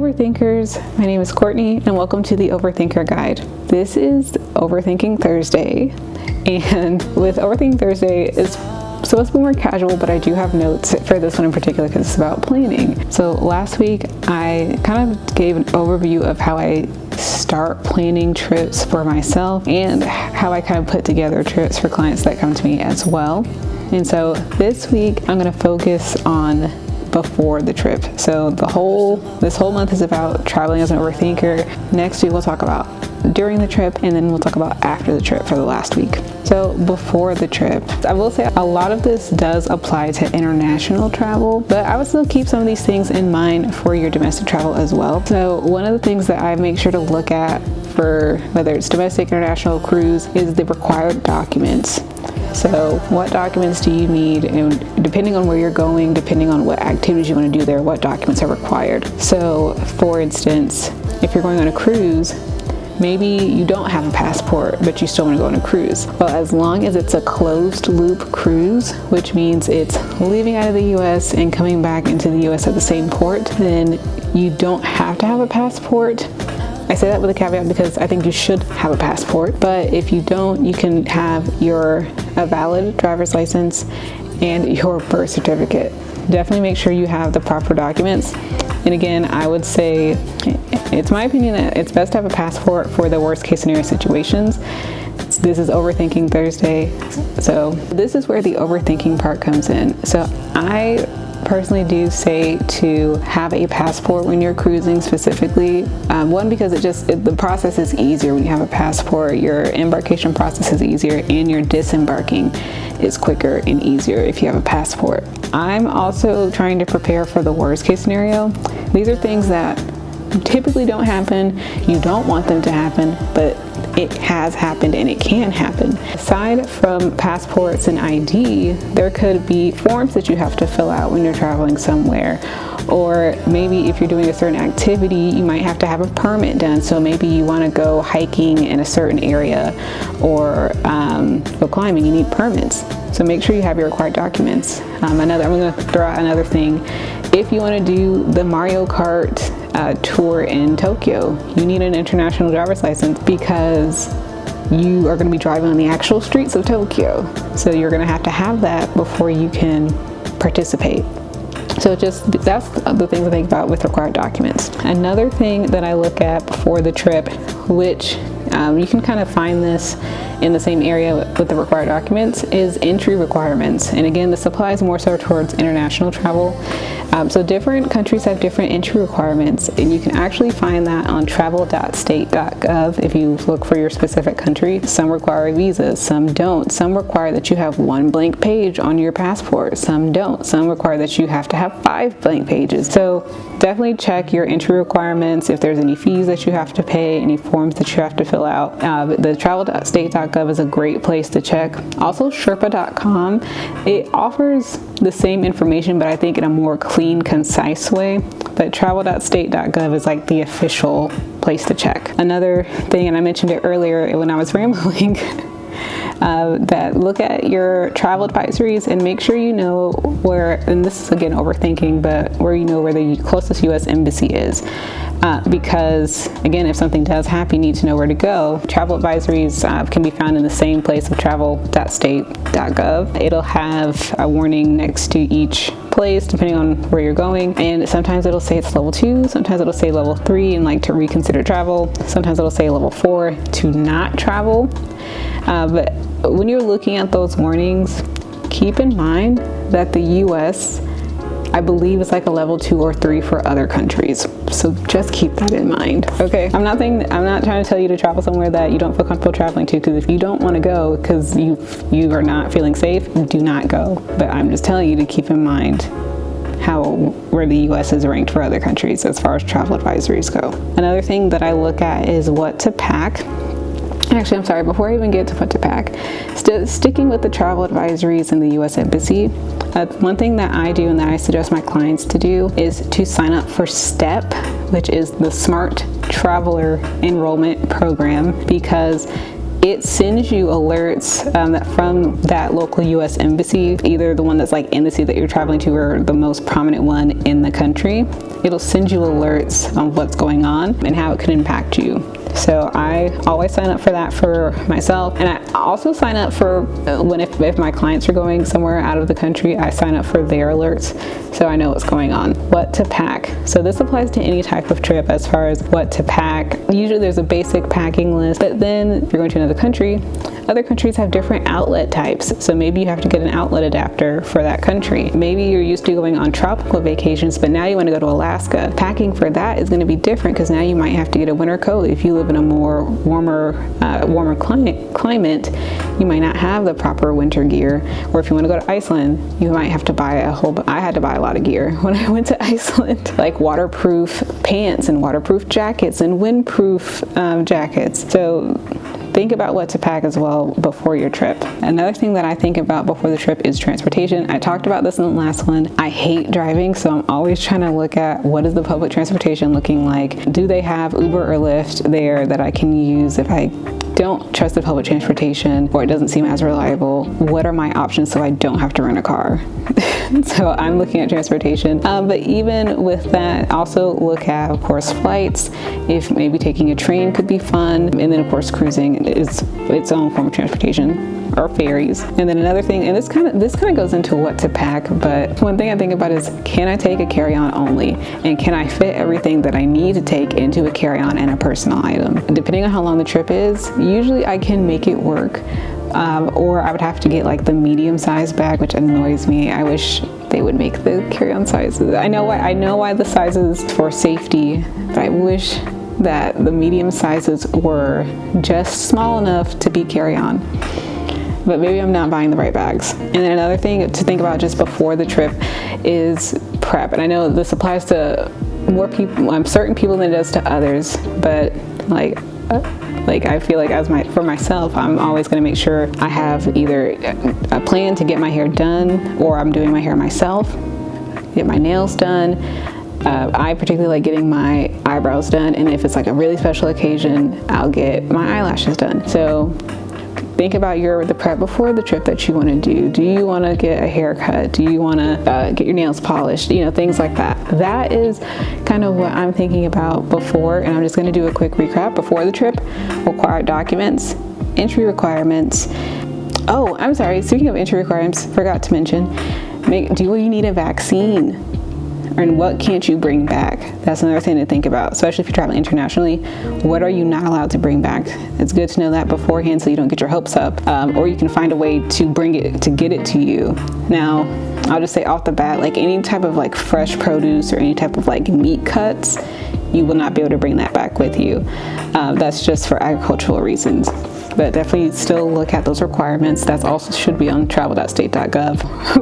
Overthinkers, my name is Courtney and welcome to the Overthinker Guide. This is Overthinking Thursday, and with Overthinking Thursday, it's supposed to be more casual, but I do have notes for this one in particular because it's about planning. So last week I kind of gave an overview of how I start planning trips for myself and how I kind of put together trips for clients that come to me as well. And so this week I'm going to focus on before the trip. So this whole month is about traveling as an overthinker. Next week we'll talk about during the trip, and then we'll talk about after the trip for the last week. So before the trip, I will say a lot of this does apply to international travel, but I would still keep some of these things in mind for your domestic travel as well. So one of the things that I make sure to look at for whether it's domestic, international, cruise is the required documents. So what documents do you need, and depending on where you're going, depending on what activities you want to do there, what documents are required. So for instance, if you're going on a cruise, maybe you don't have a passport, but you still want to go on a cruise. Well, as long as it's a closed loop cruise, which means it's leaving out of the US and coming back into the US at the same port, then you don't have to have a passport. I say that with a caveat because I think you should have a passport, but if you don't, you can have a valid driver's license and your birth certificate. Definitely make sure you have the proper documents. And again, I would say, it's my opinion that it's best to have a passport for the worst case scenario situations. This is Overthinking Thursday. So this is where the overthinking part comes in. So I personally do say to have a passport when you're cruising specifically. One, because the process is easier when you have a passport. Your embarkation process is easier and your disembarking is quicker and easier if you have a passport. I'm also trying to prepare for the worst case scenario. These are things that typically don't happen. You don't want them to happen, but it has happened and it can happen. Aside from passports and ID, there could be forms that you have to fill out when you're traveling somewhere. Or maybe if you're doing a certain activity, you might have to have a permit done. So maybe you want to go hiking in a certain area or go climbing, you need permits. So make sure you have your required documents. I'm going to throw out another thing. If you want to do the Mario Kart tour in Tokyo, you need an international driver's license because you are going to be driving on the actual streets of Tokyo. So you're going to have that before you can participate. So that's the things I think about with required documents. Another thing that I look at before the trip, which you can kind of find this in the same area with the required documents, is entry requirements. And again, this applies more so towards international travel. So different countries have different entry requirements, and you can actually find that on travel.state.gov if you look for your specific country. Some require visas, some don't. Some require that you have one blank page on your passport, some don't. Some require that you have to have 5 blank pages. So definitely check your entry requirements, if there's any fees that you have to pay, any forms that you have to fill out. The travel.state.gov is a great place to check. Also Sherpa.com, it offers the same information, but I think in a more clean, concise way. But travel.state.gov is like the official place to check. Another thing, and I mentioned it earlier when I was rambling, that look at your travel advisories and make sure you know where, and this is again overthinking, but where you know where the closest US embassy is. Because again, if something does happen, you need to know where to go. Travel advisories can be found in the same place of travel.state.gov. It'll have a warning next to each place depending on where you're going, and sometimes it'll say it's level 2, sometimes it'll say level 3 and like to reconsider travel, sometimes it'll say level 4 to not travel. But when you're looking at those warnings, keep in mind that the US, I believe, is like a level 2 or 3 for other countries. So just keep that in mind. Okay, I'm not trying to tell you to travel somewhere that you don't feel comfortable traveling to, because if you don't want to go because you are not feeling safe, do not go. But I'm just telling you to keep in mind where the US is ranked for other countries as far as travel advisories go. Another thing that I look at is what to pack. Actually, I'm sorry, before I even get to what to pack, sticking with the travel advisories in the US Embassy, one thing that I do and that I suggest my clients to do is to sign up for STEP, which is the Smart Traveler Enrollment Program, because it sends you alerts from that local US embassy, either the one that's like in the city that you're traveling to or the most prominent one in the country. It'll send you alerts on what's going on and how it could impact you. So I always sign up for that for myself, and I also sign up for if my clients are going somewhere out of the country, I sign up for their alerts so I know what's going on. What to pack. So this applies to any type of trip as far as what to pack. Usually there's a basic packing list, but then if you're going to another country, other countries have different outlet types. So maybe you have to get an outlet adapter for that country. Maybe you're used to going on tropical vacations, but now you want to go to Alaska. Packing for that is going to be different because now you might have to get a winter coat. If you live in a more warmer climate, you might not have the proper winter gear. Or if you want to go to Iceland, you might have to buy I had to buy a lot of gear when I went to Iceland, like waterproof pants and waterproof jackets and windproof jackets. So think about what to pack as well before your trip. Another thing that I think about before the trip is transportation. I talked about this in the last one. I hate driving, so I'm always trying to look at what is the public transportation looking like. Do they have Uber or Lyft there that I can use if I don't trust the public transportation or it doesn't seem as reliable? What are my options so I don't have to rent a car? So I'm looking at transportation, but even with that, also look at, of course, flights. If maybe taking a train could be fun, and then of course cruising is its own form of transportation, or ferries. And then another thing, and this kind of goes into what to pack, but one thing I think about is, can I take a carry-on only, and can I fit everything that I need to take into a carry-on and a personal item? Depending on how long the trip is, usually I can make it work. Or I would have to get like the medium-sized bag, which annoys me. I wish they would make the carry-on sizes. I know why the sizes for safety, but I wish that the medium sizes were just small enough to be carry-on. But maybe I'm not buying the right bags. And then another thing to think about just before the trip is prep. And I know this applies to more people, certain people than it does to others, but like I feel like for myself, I'm always going to make sure I have either a plan to get my hair done, or I'm doing my hair myself, get my nails done. I particularly like getting my eyebrows done, and if it's like a really special occasion, I'll get my eyelashes done. So think about the prep before the trip that you want to do. Do you want to get a haircut? Do you want to get your nails polished? Things like that. That is kind of what I'm thinking about before, and I'm just going to do a quick recap before the trip. Required documents, entry requirements. Oh, I'm sorry. Speaking of entry requirements, forgot to mention, do you need a vaccine? And what can't you bring back? That's another thing to think about, especially if you're traveling internationally. What are you not allowed to bring back? It's good to know that beforehand so you don't get your hopes up, or you can find a way to get it to you. Now, I'll just say off the bat, like any type of like fresh produce or any type of like meat cuts, you will not be able to bring that back with you. That's just for agricultural reasons. But definitely still look at those requirements. That also should be on travel.state.gov.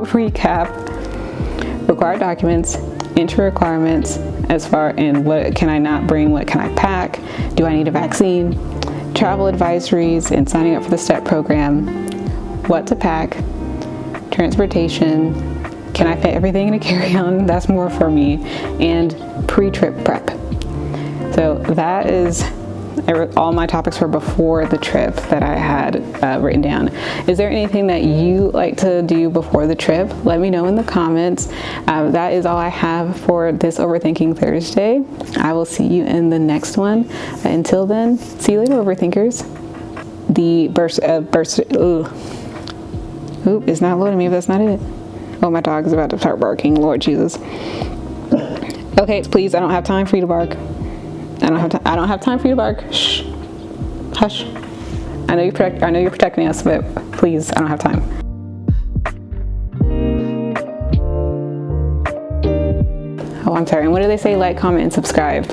Recap: required documents, entry requirements, and what can I not bring, what can I pack, do I need a vaccine, travel advisories and signing up for the STEP program, what to pack, transportation, can I fit everything in a carry-on, that's more for me, and pre-trip prep. So that is all my topics for before the trip that I had written down. Is there anything that you like to do before the trip? Let me know in the comments. That is all I have for this Overthinking Thursday. I will see you in the next one. Until then, see you later, Overthinkers. Oop, it's not loading me if that's not it. Oh, my dog is about to start barking. Lord Jesus. Okay, please, I don't have time for you to bark. I don't have time for you to bark. Shh. Hush. I know you're protecting us, but please, I don't have time. Oh, I'm sorry. And what do they say? Like, comment, and subscribe.